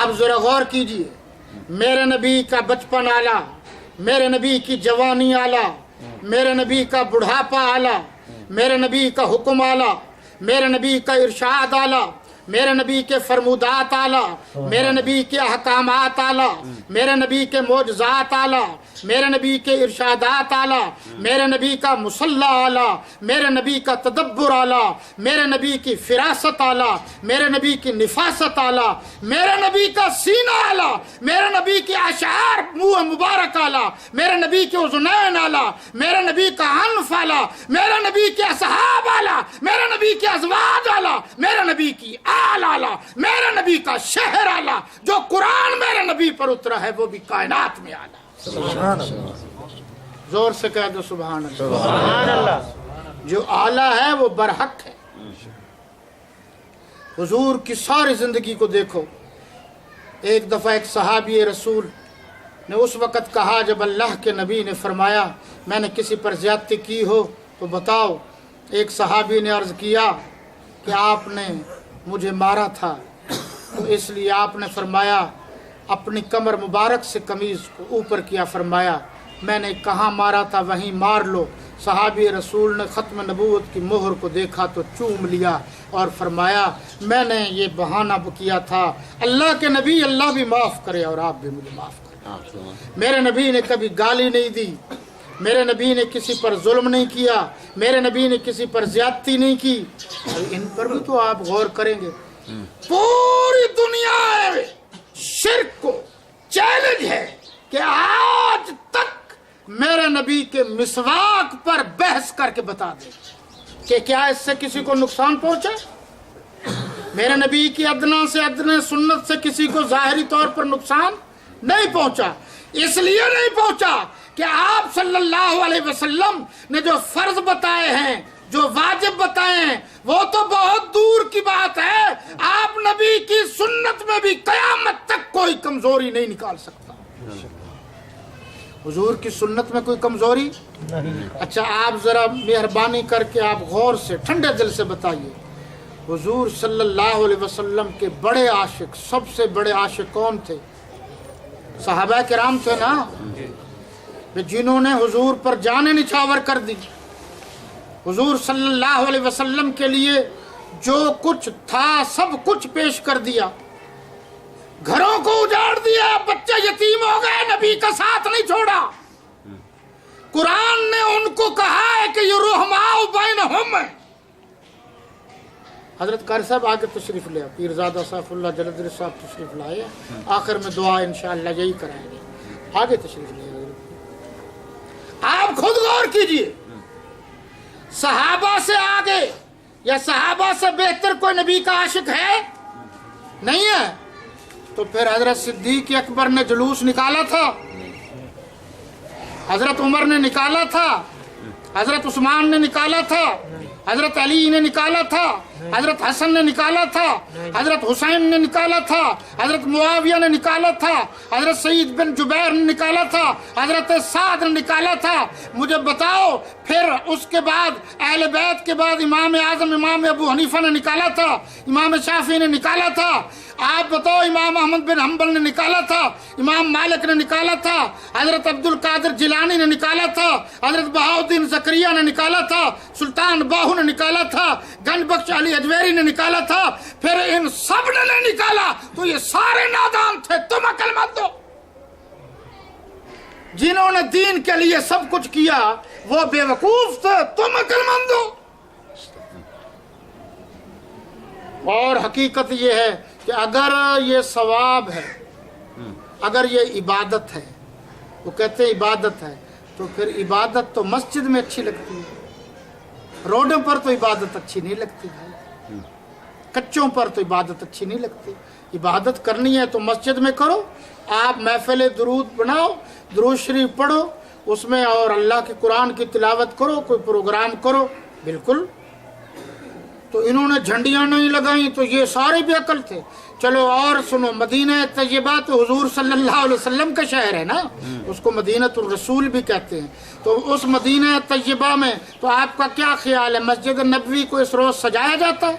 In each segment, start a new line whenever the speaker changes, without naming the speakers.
آپ ذرا غور کیجئے، میرے نبی کا بچپن اعلیٰ، میرے نبی کی جوانی اعلیٰ، میرے نبی کا بڑھاپا اعلیٰ، میرے نبی کا حکم اعلیٰ، میرے نبی کا ارشاد اعلیٰ، میرے نبی کے فرمودات اعلیٰ، میرے نبی کے احکامات اعلیٰ، میرے نبی کے معجزات اعلیٰ، میرے نبی کے ارشادات اعلیٰ، میرے نبی کا مصلی اعلیٰ، میرے نبی کا تدبر اعلیٰ، میرے نبی کی فراست اعلیٰ، میرے نبی کی نفاست اعلیٰ، میرے نبی کا سینہ اعلیٰ، میرے نبی کے اشعار منہ مبارک اعلیٰ، میرے نبی کے اذنین اعلیٰ، میرے نبی کا انف اعلیٰ، میرے نبی کے اصحاب اعلیٰ، میرے نبی کے ازواج اعلیٰ، میرے نبی کی آل اعلیٰ، میرے نبی کا شہر اعلیٰ، جو قرآن میرے نبی پر اترا ہے وہ بھی کائنات میں اعلیٰ۔
سبحان اللہ،
زور سے کہہ دو سبحان اللہ۔ سبحان اللہ، جو اعلیٰ ہے وہ برحق ہے۔ حضور کی ساری زندگی کو دیکھو، ایک دفعہ ایک صحابی رسول نے اس وقت کہا جب اللہ کے نبی نے فرمایا میں نے کسی پر زیادتی کی ہو تو بتاؤ۔ ایک صحابی نے عرض کیا کہ آپ نے مجھے مارا تھا، تو اس لیے آپ نے فرمایا اپنی کمر مبارک سے قمیض کو اوپر کیا، فرمایا میں نے کہاں مارا تھا وہیں مار لو۔ صحابی رسول نے ختم نبوت کی مہر کو دیکھا تو چوم لیا اور فرمایا میں نے یہ بہانہ کیا تھا، اللہ کے نبی اللہ بھی معاف کرے اور آپ بھی مجھے معاف کرے۔ میرے نبی نے کبھی گالی نہیں دی، میرے نبی نے کسی پر ظلم نہیں کیا، میرے نبی نے کسی پر زیادتی نہیں کی۔ ان پر بھی تو آپ غور کریں گے، پوری دنیا شرک کو چیلنج ہے کہ آج تک میرے نبی کے مسواک پر بحث کر کے بتا دے کہ کیا اس سے کسی کو نقصان پہنچا۔ میرے نبی کی ادنا سے ادنا سنت سے کسی کو ظاہری طور پر نقصان نہیں پہنچا، اس لیے نہیں پہنچا کہ آپ صلی اللہ علیہ وسلم نے جو فرض بتائے ہیں، جو واجب بتائے ہیں، وہ تو بہت دور کی بات ہے۔ آپ نبی کی سنت میں بھی قیامت تک کوئی کمزوری نہیں نکال سکتا۔ حضور کی سنت میں کوئی کمزوری نہیں۔ اچھا آپ ذرا مہربانی کر کے آپ غور سے ٹھنڈے دل سے بتائیے، حضور صلی اللہ علیہ وسلم کے بڑے عاشق، سب سے بڑے عاشق کون تھے؟ صحابہ کرام تھے نا، جنہوں نے حضور پر جانیں نچھاور کر دی۔ حضور صلی اللہ علیہ وسلم کے لیے جو کچھ تھا سب کچھ پیش کر دیا، گھروں کو اجاڑ دیا، بچے یتیم ہو گئے، نبی کا ساتھ نہیں چھوڑا۔ قرآن نے ان کو کہا ہے کہ یہ رحماء بینہم ہے۔ حضرت قاری صاحب آگے تشریف لے، پیرزادہ صاحب اللہ جلدر صاحب تشریف لائے، آخر میں دعا انشاءاللہ یہی کرائیں گے، آگے تشریف لے۔ آپ خود غور کیجئے، صحابہ سے آگے یا صحابہ سے بہتر کوئی نبی کا عاشق ہے؟ نہیں ہے۔ تو پھر حضرت صدیق اکبر نے جلوس نکالا تھا، حضرت عمر نے نکالا تھا، حضرت عثمان نے نکالا تھا، حضرت علی نے نکالا تھا، حضرت حسن نے نکالا تھا، حضرت حسین نے نکالا تھا، حضرت معاویہ نے نکالا تھا، حضرت سعید بن جبیر نے نکالا تھا، حضرت سعد نے نکالا تھا۔ مجھے بتاؤ پھر اس کے بعد اہل بیت کے بعد امام اعظم امام ابو حنیفہ نے نکالا تھا، امام شافعی نے نکالا تھا، آپ بتاؤ امام احمد بن حنبل نے نکالا تھا، امام مالک نے نکالا تھا، حضرت عبد القادر جیلانی نے نکالا تھا، حضرت بہاؤالدین زکریا نے نکالا تھا، سلطان باہو نے نکالا تھا، گنج بخش علی اجویری نے نکالا تھا، پھر ان سب نے نہیں نکالا تو یہ سارے نادان تھے، تم عقل مت دو۔ جنہوں نے دین کے لیے سب کچھ کیا وہ بے وقوف تھے، تم عقل مند ہو۔ اور حقیقت یہ ہے کہ اگر یہ ثواب ہے، اگر یہ عبادت ہے، وہ کہتے ہیں عبادت ہے، تو پھر عبادت تو مسجد میں اچھی لگتی ہے، روڈوں پر تو عبادت اچھی نہیں لگتی ہے، کچوں پر تو عبادت اچھی نہیں لگتی۔ عبادت کرنی ہے تو مسجد میں کرو، آپ محفل درود بناؤ، درود شریف پڑھو اس میں، اور اللہ کے قرآن کی تلاوت کرو، کوئی پروگرام کرو، بالکل۔ تو انہوں نے جھنڈیاں نہیں لگائیں تو یہ سارے بے عقل تھے۔ چلو اور سنو، مدینہ طیبہ تو حضور صلی اللہ علیہ وسلم کا شہر ہے نا، اس کو مدینہ الرسول بھی کہتے ہیں۔ تو اس مدینہ طیبہ میں تو آپ کا کیا خیال ہے مسجد نبوی کو اس روز سجایا جاتا ہے؟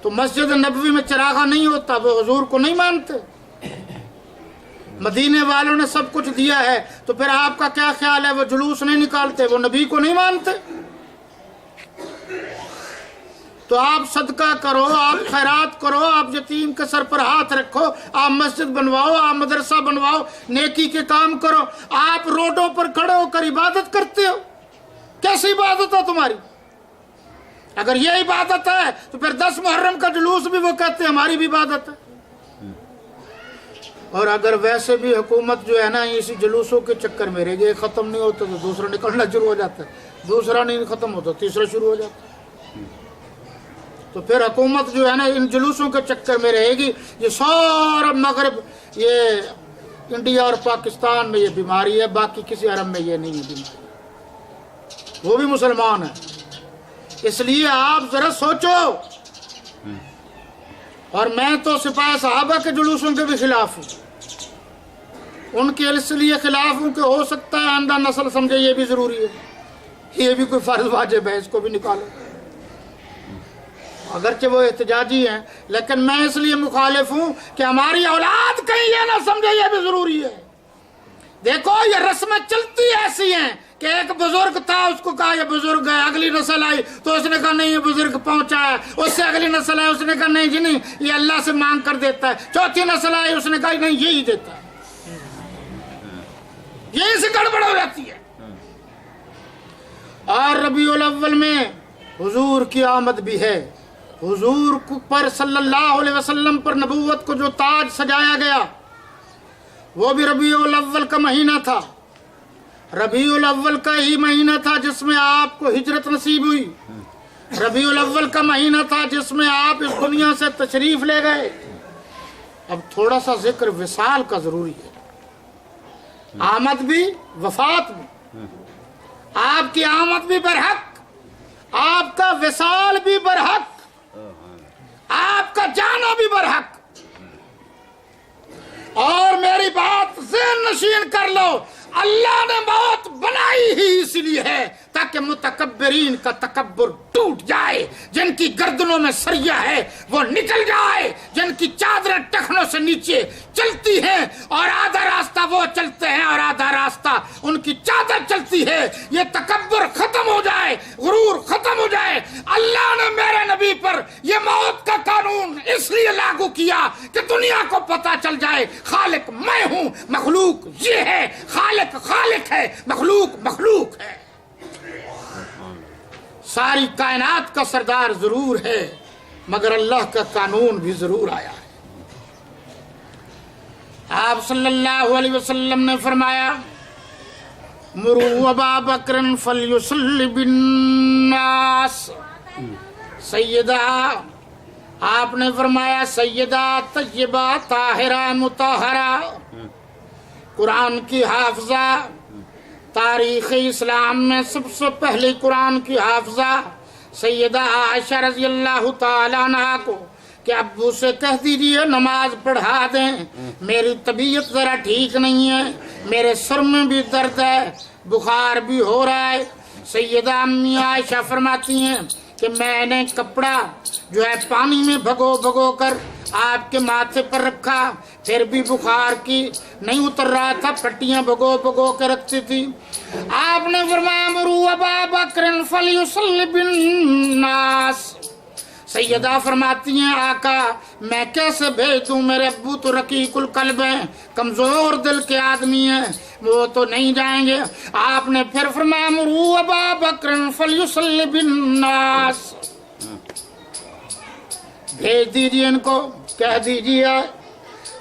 تو مسجد نبوی میں چراغا نہیں ہوتا، وہ حضور کو نہیں مانتے؟ مدینے والوں نے سب کچھ دیا ہے، تو پھر آپ کا کیا خیال ہے وہ جلوس نہیں نکالتے، وہ نبی کو نہیں مانتے؟ تو آپ صدقہ کرو، آپ خیرات کرو، آپ یتیم کے سر پر ہاتھ رکھو، آپ مسجد بنواؤ، آپ مدرسہ بنواؤ، نیکی کے کام کرو۔ آپ روڈوں پر کھڑے ہو کر عبادت کرتے ہو، کیسی عبادت ہے تمہاری؟ اگر یہ عبادت ہے تو پھر 10 محرم کا جلوس بھی وہ کہتے ہیں ہماری بھی عبادت ہے۔ اور اگر ویسے بھی حکومت جو ہے نا اسی جلوسوں کے چکر میں رہ گئی، ختم نہیں ہوتا تو دوسرا نکلنا شروع ہو جاتا ہے، دوسرا نہیں ختم ہوتا تیسرا شروع ہو جاتا ہے۔ تو پھر حکومت جو ہے نا ان جلوسوں کے چکر میں رہے گی۔ یہ سارا مغرب، یہ انڈیا اور پاکستان میں یہ بیماری ہے، باقی کسی عرب میں یہ نہیں ہے بیماری، وہ بھی مسلمان ہیں۔ اس لیے آپ ذرا سوچو۔ اور میں تو سپاہ صحابہ کے جلوسوں کے بھی خلاف ہوں، ان کے اس لیے خلاف ہوں کہ ہو سکتا ہے آئندہ نسل سمجھے یہ بھی ضروری ہے، یہ بھی کوئی فرض واجب ہے، اس کو بھی نکالو۔ اگرچہ وہ احتجاجی ہیں لیکن میں اس لیے مخالف ہوں کہ ہماری اولاد کہیں یہ نہ سمجھے یہ بھی ضروری ہے۔ دیکھو یہ رسمیں چلتی ایسی ہیں کہ ایک بزرگ تھا، اس کو کہا یہ بزرگ ہے، اگلی نسل آئی تو اس نے کہا نہیں یہ بزرگ پہنچا ہے، اس سے اگلی نسل آئی اس نے کہا نہیں جی نہیں یہ اللہ سے مانگ کر دیتا ہے، چوتھی نسل آئی اس نے کہا نہیں یہی دیتا ہے، یہی سے گڑبڑ ہو جاتی ہے۔ اور ربیع الاول میں حضور کی آمد بھی ہے، حضور پر صلی اللہ علیہ وسلم پر نبوت کو جو تاج سجایا گیا وہ بھی ربیع الاول کا مہینہ تھا، ربیع الاول کا ہی مہینہ تھا جس میں آپ کو ہجرت نصیب ہوئی، ربیع الاول کا مہینہ تھا جس میں آپ اس دنیا سے تشریف لے گئے۔ اب تھوڑا سا ذکر وصال کا ضروری ہے، آمد بھی وفات بھی، آپ کی آمد بھی برحق، آپ کا وصال بھی برحق، آپ کا جانا بھی برحق۔ اور میری بات ذہن نشین کر لو، اللہ نے موت بنائی ہی اس لیے ہے تاکہ متکبرین کا تکبر ٹوٹ جائے، جن کی گردنوں میں سریا ہے وہ نکل جائے، جن کی چادریں ٹخنوں سے نیچے چلتی ہیں اور آدھا راستہ وہ چلتے ہیں اور آدھا راستہ ان کی چادر چلتی ہے، یہ تکبر ختم ہو جائے، غرور ختم ہو جائے۔ اللہ نے میرے نبی پر یہ موت کا قانون اس لیے لاگو کیا کہ دنیا کو پتہ چل جائے خالق میں ہوں، مخلوق یہ ہے، خالق خالق ہے، مخلوق مخلوق ہے۔ ساری کائنات کا سردار ضرور ہے مگر اللہ کا قانون بھی ضرور آیا ہے۔ آپ صلی اللہ علیہ وسلم نے فرمایا مروا ابا بکر فلیصلی بالناس، سیدہ آپ نے فرمایا سیدہ طیبہ طاہرہ مطہرہ، قرآن کی حافظہ، تاریخ اسلام میں سب سے پہلی قرآن کی حافظہ سیدہ عائشہ رضی اللہ تعالیٰ عنہا کو کہ ابو سے کہہ دیجئے نماز پڑھا دیں، میری طبیعت ذرا ٹھیک نہیں ہے، میرے سر میں بھی درد ہے، بخار بھی ہو رہا ہے۔ سیدہ امی عائشہ فرماتی ہیں کہ میں نے کپڑا جو ہے پانی میں بھگو بھگو کر آپ کے ماتھے پر رکھا، پھر بھی بخار کی نہیں اتر رہا تھا، پٹیاں بھگو بھگو کے رکھتی تھی۔ آپ نے فرمایا مروا ابا بکر فلیصلی بالناس، سیدہ فرماتی ہیں آقا میں کیسے بھیج دوں، میرے ابو تو رقیق القلب ہیں، کمزور دل کے آدمی ہیں، وہ تو نہیں جائیں گے۔ آپ نے پھر فرمایا مروا ابا بکر فلیصلی بالناس، بھیج دیجیے ان کو، کہہ دیجیے۔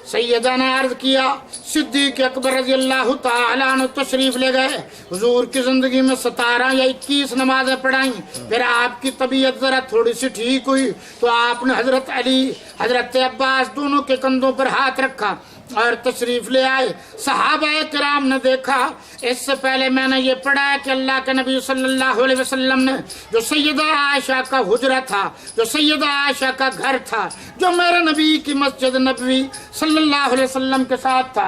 سیدہ نے عرض کیا، صدیق اکبر رضی اللہ تعالیٰ عنہ تشریف لے گئے، حضور کی زندگی میں 17 یا 21 نمازیں پڑھائیں، پھر آپ کی طبیعت ذرا تھوڑی سی ٹھیک ہوئی تو آپ نے حضرت علی حضرت عباس دونوں کے کندھوں پر ہاتھ رکھا اور تشریف لے آئے۔ صحابہ کرام نے دیکھا، اس سے پہلے میں نے یہ پڑھا ہے کہ اللہ کے نبی صلی اللہ علیہ وسلم نے جو سیدہ عائشہ کا حجرہ تھا، جو سیدہ عائشہ کا گھر تھا، جو میرے نبی کی مسجد نبوی صلی اللہ علیہ وسلم کے ساتھ تھا،